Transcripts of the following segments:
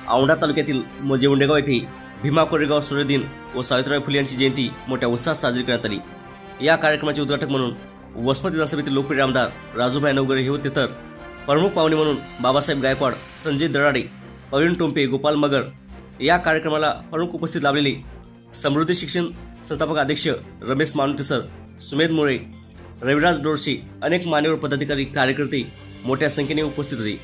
औंढा तालुक्यातील मोजे उंडेगाव येथे भीमा कोरेगाव सूर्यदिन व सावित्रीबाई फुले यांची जयंती मोठ्या उत्साहात साजरी करण्यात आली। या कार्यक्रमाचे उद्घाटक म्हणून वसमत विधानसभेतील लोकप्रिय आमदार राजूभाई नवघरे हे होते, तर प्रमुख पाहुणे म्हणून बाबासाहेब गायकवाड, संजय दराडे, प्रवीण टोंपे, गोपाल मगर। या कार्यक्रमाला प्रमुख उपस्थित लाभलेले समृद्धी शिक्षण संस्थापक अध्यक्ष रमेश मानुते सर, सुमेध मोरे, रविराज डोरशे, अनेक मान्यवर पदाधिकारी, कार्यकर्ते मोठ्या संख्येने उपस्थित होते।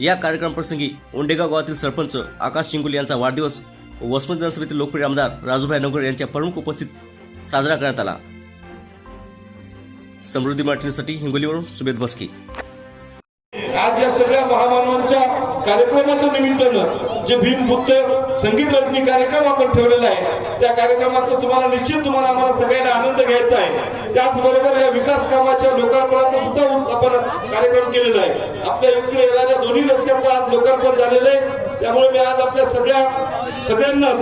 या कार्यक्रमाप्रसंगी उंडेगाव गावातील सरपंच आकाश चिंगुले यांचा वाढदिवस वसमत विधानसभेतील लोकप्रिय आमदार राजूभाई नवघरे यांच्या प्रमुख उपस्थित साजरा करण्यात आला। समृद्धी मराठीसाठी हिंगोलीवरून सुमेध मस्के। आज या सगळ्या महामानवांच्या कार्यक्रमाच्या निमित्तानं जे भीमपुत्र संगीत रत्नी कार्यक्रम आपण ठेवलेला आहे, त्या कार्यक्रमाचा तुम्हाला आम्हाला सगळ्यांना आनंद घ्यायचा आहे। त्याचबरोबर या विकास कामाच्या लोकार्पणाचा सुद्धा आपण कार्यक्रम केलेला आहे। आपल्या इकडे येणाऱ्या दोन्ही रस्त्याचं आज लोकार्पण झालेलं आहे। त्यामुळे मी आज आपल्या सगळ्यांना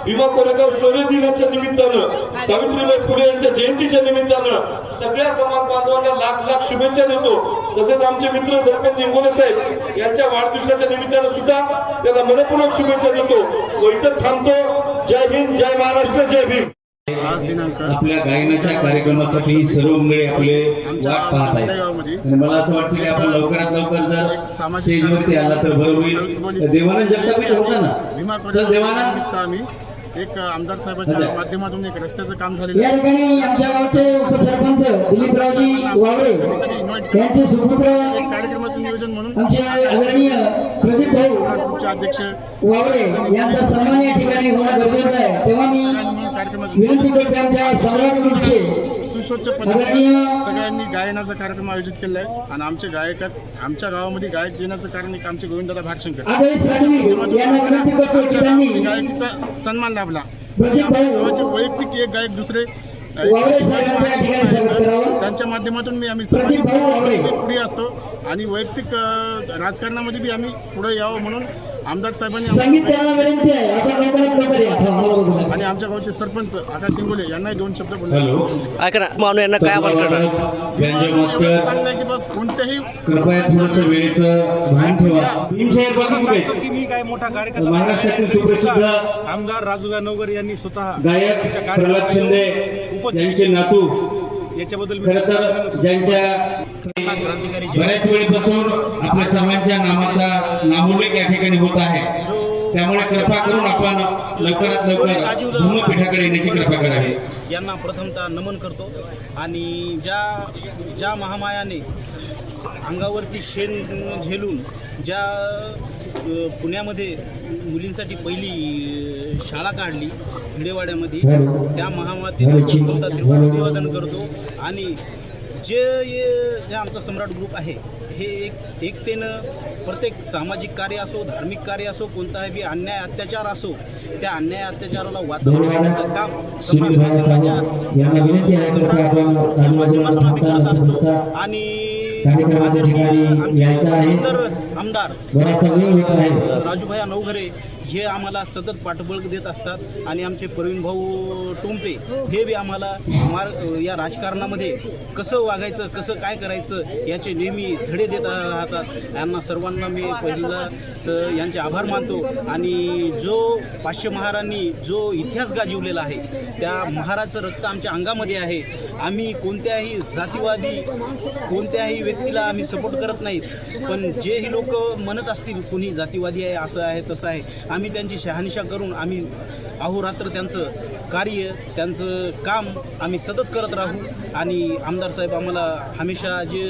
भीमा कोरेगाव शौर्य दिनाच्या निमित्तानं, सावित्रीबाई फुले यांच्या जयंतीच्या निमित्तानं सगळ्या समाज बांधवांना लाख शुभेच्छा देतो। तसेच आमचे मित्र सरपंच इंगोले साहेब यांच्या वाढदिवसाच्या निमित्तानं सुद्धा त्यांना मनपूर्वक शुभेच्छा देतो व इथं थांबतो। जय हिंद, जय महाराष्ट्र, जय भीम। आपल्या गायनाच्या कार्यक्रमासाठी सर्व मंडळी आपले वाट पाहत आहेत। मला असं वाटतं की आपण लवकरात लवकर जर स्टेजवरती आला तर बरं होईल। देवानंद जगताप होता ना, तर देवानंद एक आमदार साहेबांच्या माध्यमातून एक रस्त्याचं काम झालेलं या ठिकाणी आमच्या गावचे उपसरपंच दिलीपरावजी वावळे यांचे सुपुत्र कार्यक्रमाचं नियोजन म्हणून आमचे आदरणीय प्रदीप भाऊ अध्यक्ष वावळे यांचा सन्मान या ठिकाणी होणं गरजेचं आहे। तेव्हा मी विनंती करते आमच्या सम्राट सुसज्ज पद्धतीने सगळ्यांनी गायनाचा कार्यक्रम आयोजित केला आहे आणि आमच्या गावामध्ये गायक येण्याचं कारण एक आमचे गोविंददादा भाटशंकर यांना विनंती करतो की त्यांनी गायकीचा सन्मान लाभला। प्रदीप भाऊ वैयक्तिक एक गायक दुसरे त्यांच्या माध्यमातून आम्ही पुढे असतो आणि वैयक्तिक राजकारणामध्ये बी आम्ही पुढे यावं म्हणून आमदार साहेबांनी आणि आमच्या गावचे सरपंच आकाश चिंगुले यांनाही 2 शब्द बोलले। कोणत्याही मी काय मोठा कार्यक्रम आमदार राजूभाई नवघरे यांनी स्वतः याच्याबद्दल क्रांतिकारी बऱ्याच वेळेपासून आपल्या सर्वांच्या नामाचा नामोल्लेख या ठिकाणी होत आहे। त्यामुळे कृपा करून आपण लवकरात लवकर धर्मपीठाकडे येण्याची कृपा करावी। यांना प्रथमतः नमन करतो आणि ज्या महामायाने अंगावरती शेण झेलून ज्या पुण्यामध्ये मुलींसाठी पहिली शाळा काढली भिडेवाड्यामध्ये, त्या महामातेला अभिवादन करतो। आणि जे आमचा सम्राट ग्रुप आहे हे एकतेनं प्रत्येक सामाजिक कार्य असो, धार्मिक कार्य असो, कोणताही अन्याय अत्याचार असो, त्या अन्याय अत्याचाराला वाचवून घेण्याचं काम सम्राट माध्यमातून आम्ही करत असतो। आणि आमदार राजूभाई नवघरे हे आम्हाला सतत पाठबळ देत असतात आणि आमचे प्रवीण भाऊ टोंपे हे बी आम्हाला या राजकारणामध्ये कसं वागायचं, कसं काय करायचं याचे नेहमी धडे देत राहतात। यांना सर्वांना मी पहिल्यांदा तर यांचे आभार मानतो। आणि जो 500 महारांनी जो इतिहास गाजवलेला आहे, त्या महाराचं रक्त आमच्या अंगामध्ये आहे। आम्ही कोणत्याही जातीवादी कोणत्याही व्यक्तीला आम्ही सपोर्ट करत नाहीत, पण जेही लोक म्हणत असतील कोणी जातीवादी आहे, असं आहे, तसं आहे, आम्ही त्यांची शहानिशा करून आम्ही अहोरात्र त्यांचं कार्य, त्यांचं काम आम्ही सतत करत राहू। आणि आमदार साहेब आम्हाला हमेशा जे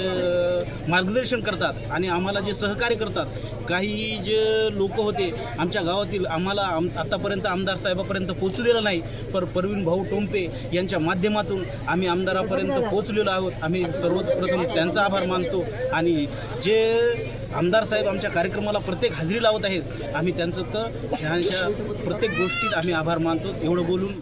मार्गदर्शन करतात आणि आम्हाला जे सहकार्य करतात, काही जे लोक होते आमच्या गावातील आम्हाला आतापर्यंत आमदार साहेबापर्यंत पोचलेलं नाही, पण प्रवीण भाऊ टोंपे यांच्या माध्यमातून आम्ही आमदारापर्यंत पोचलेलो आहोत। आम्ही सर्वप्रथम त्यांचा आभार मानतो आणि जे आमदार साहेब आमच्या कार्यक्रमाला प्रत्येक हजेरी लावत आहेत, आम्ही त्यांचं तर ह्यांच्या प्रत्येक गोष्टीत आम्ही आभार मानतो। एवढं बोलून